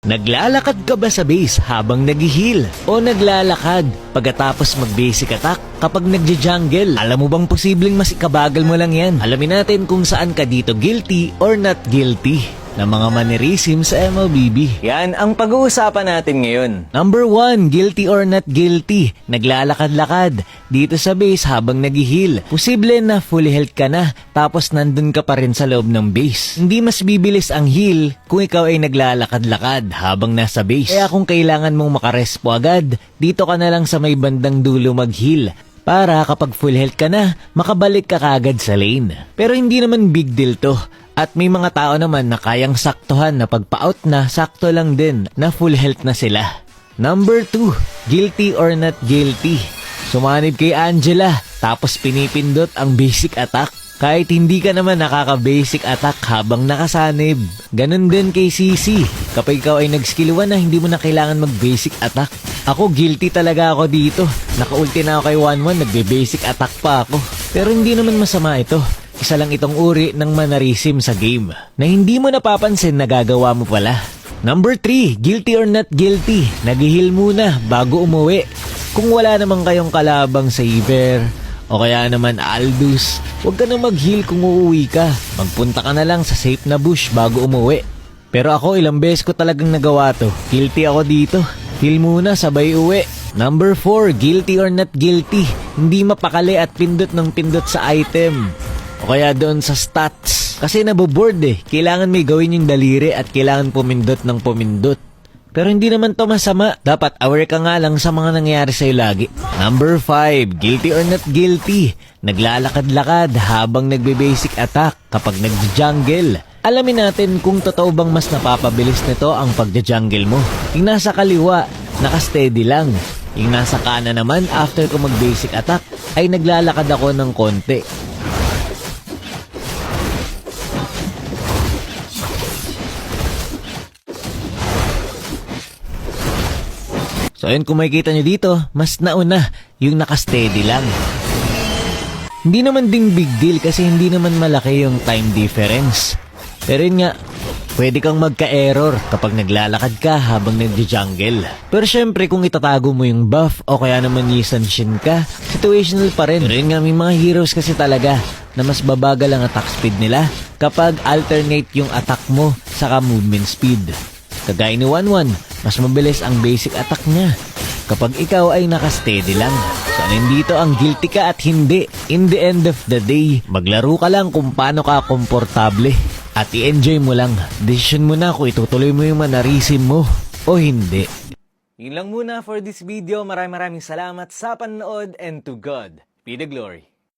Naglalakad ka ba sa base habang nag-heal? O naglalakad pagkatapos mag-basic attack kapag nagja-jungle? Alam mo bang posibleng mas ikabagal mo lang yan? Alamin natin kung saan ka dito guilty or not guilty ng mga mannerism sa MLBB. Yan ang pag-uusapan natin ngayon. Number 1, guilty or not guilty. Naglalakad-lakad dito sa base habang nag-heal. Posible na fully health ka na tapos nandun ka pa rin sa loob ng base. Hindi mas bibilis ang heal kung ikaw ay naglalakad-lakad habang nasa base. Kaya kung kailangan mong makarespo agad, dito ka na lang sa may bandang dulo mag-heal para kapag full health ka na, makabalik ka kagad sa lane. Pero hindi naman big deal to. At may mga tao naman na kayang saktuhan na pagpa-out na, sakto lang din na full health na sila. Number 2, guilty or not guilty. Sumanib kay Angela, tapos pinipindot ang basic attack. Kahit hindi ka naman nakaka-basic attack habang nakasanib. Ganon din kay Sisi, kapag ikaw ay nag-skill 1 na hindi mo na kailangan mag-basic attack. Ako guilty talaga ako dito. Naka-ulti na ako kay 1-1, nagbe-basic attack pa ako. Pero hindi naman masama ito. Isa lang itong uri ng mannerism sa game na hindi mo napapansin na gagawa mo pala. Number 3, guilty or not guilty. Nag-heal muna bago umuwi. Kung wala naman kayong kalabang saver o kaya naman Aldous, huwag ka na mag-heal kung uuwi ka. Magpunta ka na lang sa safe na bush bago umuwi. Pero ako ilang beses ko talagang nagawa to. Guilty ako dito. Heal muna sabay uwi. Number 4, guilty or not guilty. Hindi mapakali at pindot ng pindot sa item o kaya doon sa stats. Kasi naboboard eh. Kailangan may gawin yung daliri at kailangan pumindot ng pumindot. Pero hindi naman to masama. Dapat aware ka nga lang sa mga nangyayari sa'yo lagi. Number 5, guilty or not guilty. Naglalakad-lakad habang nagbe-basic attack kapag nag-jungle. Alamin natin kung totoo bang mas napapabilis nito ang pagja-jungle mo. Yung nasa kaliwa, naka-steady lang. Yung nasa kanan naman, after ko mag-basic attack, ay naglalakad ako ng konti. So yun, kung makikita nyo dito, mas nauna yung naka-steady lang. Hindi naman ding big deal kasi hindi naman malaki yung time difference. Pero yun nga, pwede kang magka-error kapag naglalakad ka habang nag-jungle. Pero syempre kung itatago mo yung buff o kaya naman Yi-Sanshin ka, situational pa rin. Pero yun nga, may mga heroes kasi talaga na mas babagal ang attack speed nila kapag alternate yung attack mo saka movement speed. Kagaya ni 1-1, mas mabilis ang basic attack niya kapag ikaw ay naka-steady lang. So nandito ang guilty ka at hindi. In the end of the day, maglaro ka lang kung paano ka komportable at i-enjoy mo lang. Decision mo na kung itutuloy mo yung mannerism mo o hindi. Yun lang muna for this video. Maraming salamat sa panonood and to God be the glory.